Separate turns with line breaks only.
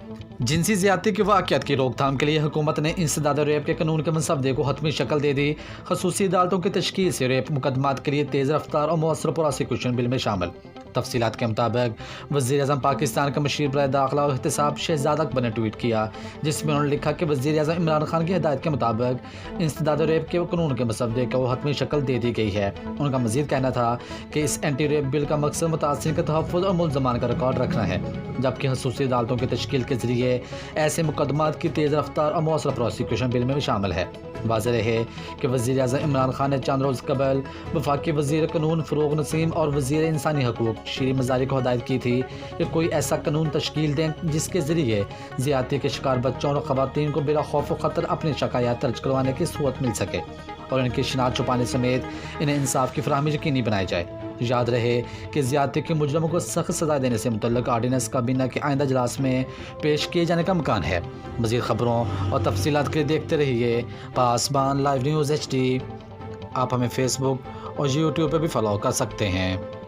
जिनसी ज़्यादती की वाक़यात की रोकथाम के लिए हुकूमत ने इंसदाद रेप के कानून के मसवदे को हतमी शक्ल दे दी। खसूसी अदालतों की तश्कील से रेप मुकदमात के लिए तेज़ रफ्तार और मौसर प्रोसिक्यूशन बिल में शामिल। तफसीलात के मुताबिक वज़ीर-ए-आज़म पाकिस्तान के मशीर बराए दाखिला और एहतिसाब शहजाद अकबर ने ट्वीट किया, जिसमें उन्होंने लिखा कि वज़ीर-ए-आज़म इमरान खान की हिदायत के मुताबिक इंसदाद रेप के कानून के मसवदे को हतमी शक्ल दे दी गई है। उनका मज़ीद कहना था कि इस एंटी रेप बिल का मकसद मुतासिरीन के तहफ़्फ़ुज़ और मुल्ज़मान का रिकॉर्ड रखना है, जबकि खसूसी अदालतों की तश्कील के ज़रिए ऐसे मुकदमात की तेज़ रफ्तार और मौसर प्रोसिक्यूशन बिल में भी शामिल है। वाज़ेह रहे कि वज़ीर-ए-आज़म इमरान खान ने चंद रोज़ कबल वफाकी वज़ीर कानून फ़रूग़ नसीम और वज़ीर इंसानी हकूक़ शीरी मज़ारी को हिदायत की थी कि कोई ऐसा कानून तश्कील दें जिसके ज़रिए ज़्यादती के शिकार बच्चों और ख़वातीन को बिला खौफ व ख़तर अपनी शिकायत दर्ज करवाने की सहूलत मिल सके और इनकी शिनाख्त छुपाने समेत इन्हें इंसाफ की फराहमी यकीनी बनाई जाए। याद रहे कि ज़्यादती के मुजरमों को सख्त सज़ा देने से मुतल्लिक़ आर्डीनेंस काबीना के आइंदा इजलास में पेश किए जाने का इम्कान है। मज़ीद ख़बरों और तफसीलात के लिए देखते रहिए पासबान लाइव न्यूज़ HD। आप हमें फ़ेसबुक और यूट्यूब पर भी फॉलो कर सकते हैं।